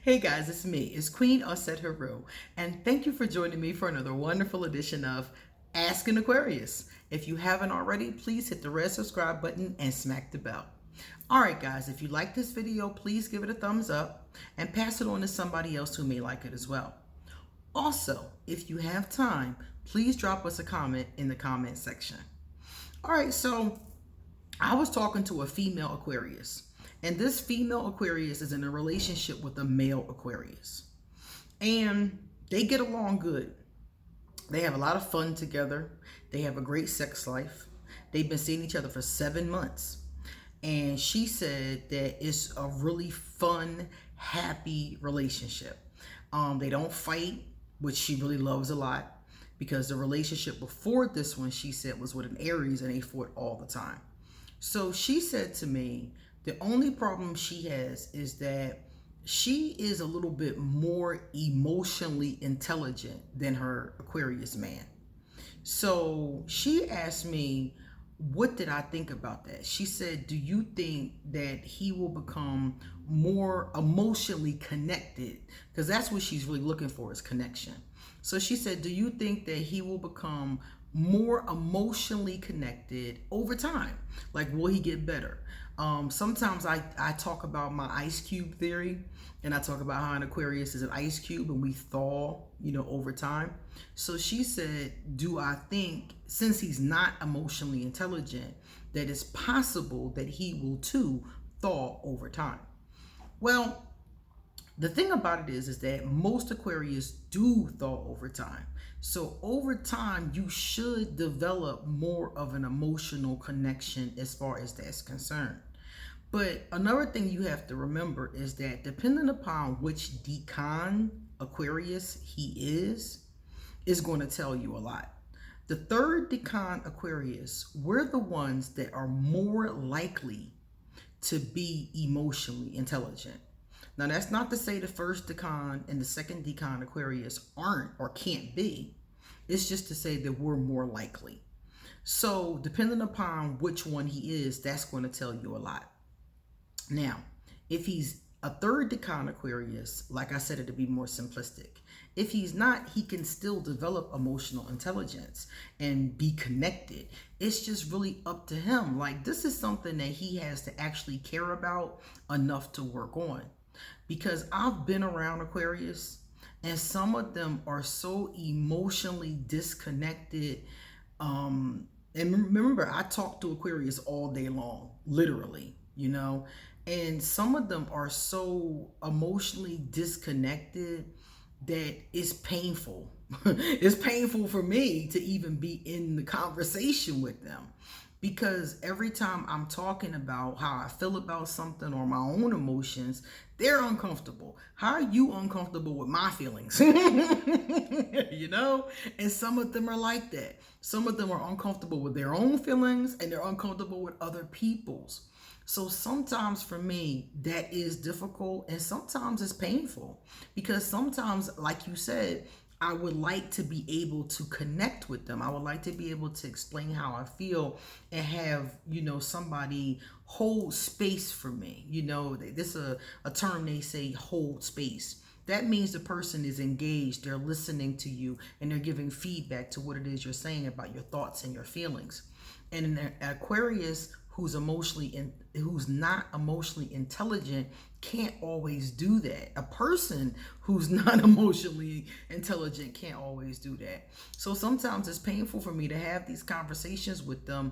Hey guys, it's me. It's Queen Osset Haru, and thank you for joining me for another wonderful edition of Ask an Aquarius. If you haven't already, please hit the red subscribe button and smack the bell. All right, guys, if you like this video, please give it a thumbs up and pass it on to somebody else who may like it as well. Also, if you have time, please drop us a comment in the comment section. All right, so I was talking to a female Aquarius, and this female Aquarius is in a relationship with a male Aquarius, and they get along good. They have a lot of fun together. They have a great sex life. They've been seeing each other for 7 months, and she said that it's a really fun, happy relationship. They don't fight, which she really loves a lot, because the relationship before this one, she said, was with an Aries, and they fought all the time. So she said to me, the only problem she has is that she is a little bit more emotionally intelligent than her Aquarius man. So she asked me, what did I think about that? She said, do you think that he will become more emotionally connected? Because that's what she's really looking for, is connection. So she said, do you think that he will become more emotionally connected over time? Like, will he get better? Sometimes I talk about my ice cube theory, and I talk about how an Aquarius is an ice cube and we thaw, over time. So she said, do I think, since he's not emotionally intelligent, that it's possible that he will too thaw over time? Well, the thing about it is that most Aquarius do thaw over time. So over time, you should develop more of an emotional connection as far as that's concerned. But another thing you have to remember is that depending upon which decan Aquarius he is going to tell you a lot. The third decan Aquarius, we're the ones that are more likely to be emotionally intelligent. Now, that's not to say the first decan and the second decan Aquarius aren't or can't be. It's just to say that we're more likely. So depending upon which one he is, that's going to tell you a lot. Now, if he's a third decan Aquarius, like I said, it'd be more simplistic. If he's not, he can still develop emotional intelligence and be connected. It's just really up to him. Like, this is something that he has to actually care about enough to work on. Because I've been around Aquarius, and some of them are so emotionally disconnected. And remember, I talk to Aquarius all day long, literally, and some of them are so emotionally disconnected that it's painful. It's painful for me to even be in the conversation with them, because every time I'm talking about how I feel about something or my own emotions, they're uncomfortable. How are you uncomfortable with my feelings? And some of them are like that. Some of them are uncomfortable with their own feelings, and they're uncomfortable with other people's. So sometimes for me, that is difficult, and sometimes it's painful, because sometimes, like you said, I would like to be able to connect with them. I would like to be able to explain how I feel and have, somebody hold space for me. This is a term they say, hold space. That means the person is engaged, they're listening to you, and they're giving feedback to what it is you're saying about your thoughts and your feelings. And an Aquarius who's not emotionally intelligent can't always do that. A person who's not emotionally intelligent can't always do that. So sometimes it's painful for me to have these conversations with them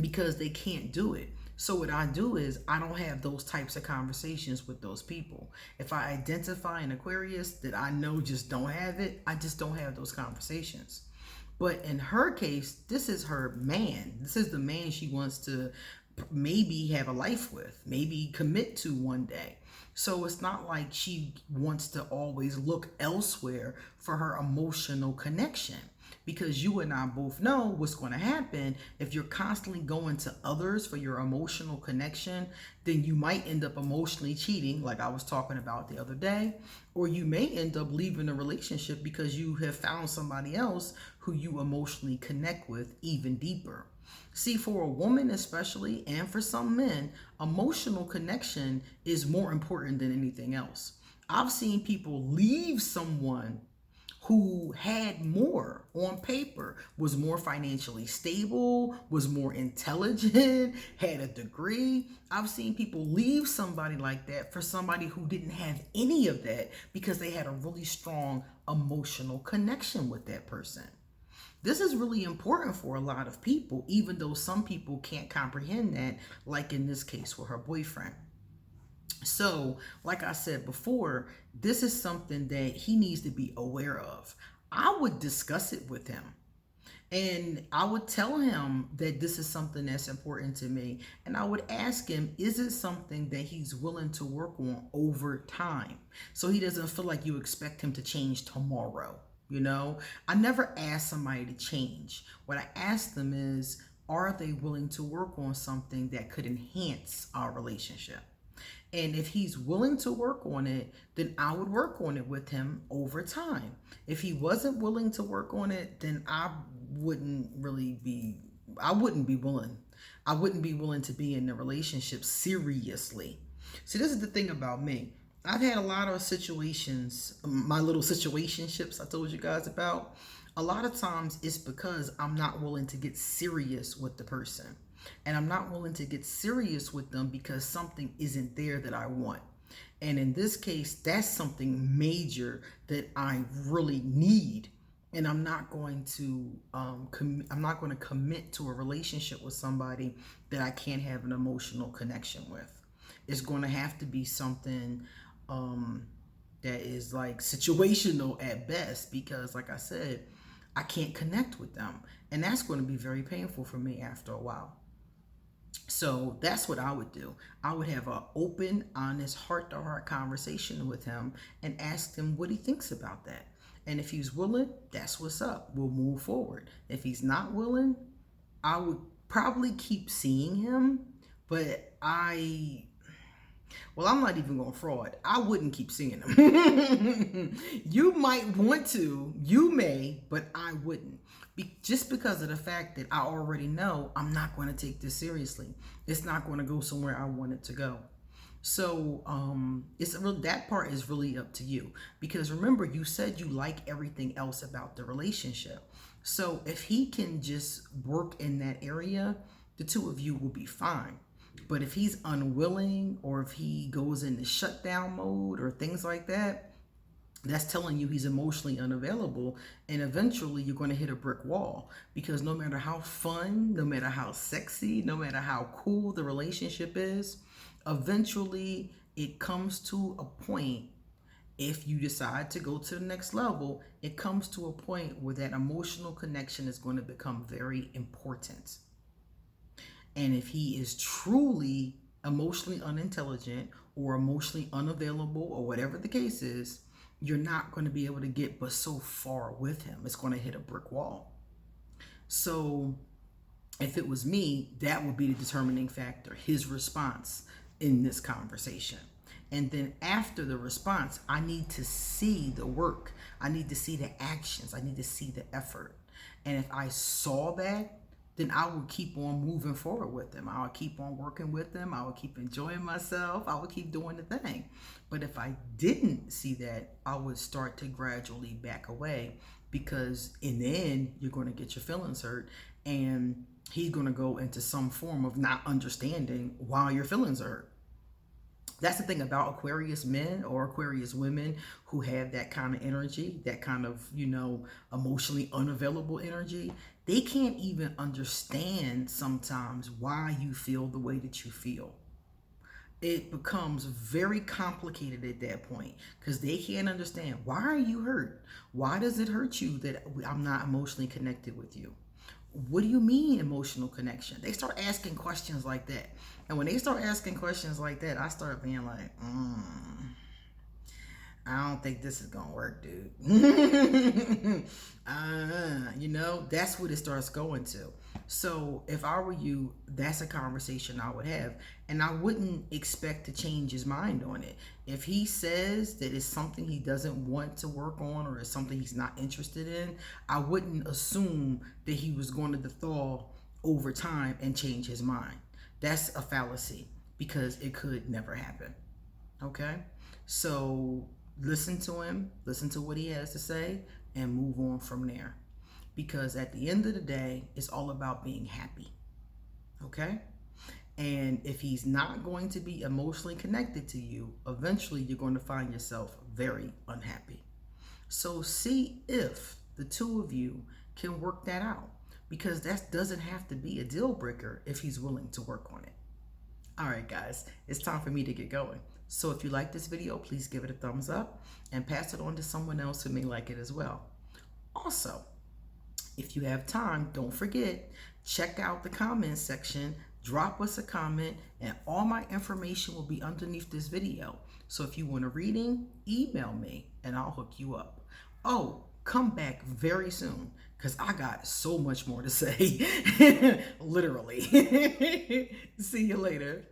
because they can't do it. So what I do is I don't have those types of conversations with those people. If I identify an Aquarius that I know just don't have it, I just don't have those conversations. But in her case, this is her man. This is the man she wants to maybe have a life with, maybe commit to one day. So it's not like she wants to always look elsewhere for her emotional connection, because you and I both know what's going to happen if you're constantly going to others for your emotional connection. Then you might end up emotionally cheating, like I was talking about the other day, or you may end up leaving a relationship because you have found somebody else who you emotionally connect with even deeper. See, for a woman especially, and for some men, emotional connection is more important than anything else. I've seen people leave someone who had more on paper, was more financially stable, was more intelligent, had a degree. I've seen people leave somebody like that for somebody who didn't have any of that because they had a really strong emotional connection with that person. This is really important for a lot of people, even though some people can't comprehend that, like in this case with her boyfriend. So, like I said before, this is something that he needs to be aware of. I would discuss it with him. And I would tell him that this is something that's important to me. And I would ask him, is it something that he's willing to work on over time? So he doesn't feel like you expect him to change tomorrow. You know, I never ask somebody to change. What I ask them is, are they willing to work on something that could enhance our relationship? And if he's willing to work on it, then I would work on it with him over time. If he wasn't willing to work on it, then I wouldn't be willing. I wouldn't be willing to be in the relationship seriously. See, this is the thing about me. I've had a lot of situations, my little situationships I told you guys about. A lot of times it's because I'm not willing to get serious with the person. And I'm not willing to get serious with them because something isn't there that I want. And in this case, that's something major that I really need. And I'm not going to commit to a relationship with somebody that I can't have an emotional connection with. It's going to have to be something that is like situational at best, because like I said, I can't connect with them. And that's going to be very painful for me after a while. So that's what I would do. I would have an open, honest, heart-to-heart conversation with him and ask him what he thinks about that. And if he's willing, that's what's up. We'll move forward. If he's not willing, I would probably keep seeing him, but I'm not even going to fraud. I wouldn't keep seeing him. You might want to, you may, but I wouldn't. Just because of the fact that I already know I'm not going to take this seriously. It's not going to go somewhere I want it to go. So that part is really up to you, because remember, you said you like everything else about the relationship. So if he can just work in that area, the two of you will be fine. But if he's unwilling, or if he goes into shutdown mode or things like that, that's telling you he's emotionally unavailable. And eventually you're going to hit a brick wall, because no matter how fun, no matter how sexy, no matter how cool the relationship is, eventually it comes to a point, if you decide to go to the next level, it comes to a point where that emotional connection is going to become very important. And if he is truly emotionally unintelligent or emotionally unavailable, or whatever the case is, you're not going to be able to get but so far with him. It's going to hit a brick wall. So if it was me, that would be the determining factor, his response in this conversation. And then after the response, I need to see the work. I need to see the actions. I need to see the effort. And if I saw that, then I would keep on moving forward with them. I would keep on working with them. I would keep enjoying myself. I would keep doing the thing. But if I didn't see that, I would start to gradually back away, because in the end, you're going to get your feelings hurt, and he's going to go into some form of not understanding why your feelings are hurt. That's the thing about Aquarius men or Aquarius women who have that kind of energy, that kind of, emotionally unavailable energy. They can't even understand sometimes why you feel the way that you feel. It becomes very complicated at that point, because they can't understand, why are you hurt? Why does it hurt you that I'm not emotionally connected with you? What do you mean emotional connection? They start asking questions like that. And when they start asking questions like that, I start being like, I don't think this is going to work, dude. That's what it starts going to. So if I were you, that's a conversation I would have. And I wouldn't expect to change his mind on it. If he says that it's something he doesn't want to work on, or it's something he's not interested in, I wouldn't assume that he was going to thaw over time and change his mind. That's a fallacy, because it could never happen. Okay? So listen to him, listen to what he has to say, and move on from there. Because at the end of the day, it's all about being happy. Okay? And if he's not going to be emotionally connected to you, eventually you're going to find yourself very unhappy. So see if the two of you can work that out, because that doesn't have to be a deal breaker if he's willing to work on it. All right, guys, it's time for me to get going. So if you like this video, please give it a thumbs up and pass it on to someone else who may like it as well. Also, if you have time, don't forget, check out the comments section, drop us a comment, and all my information will be underneath this video. So if you want a reading, email me and I'll hook you up. Oh, come back very soon because I got so much more to say. Literally. See you later.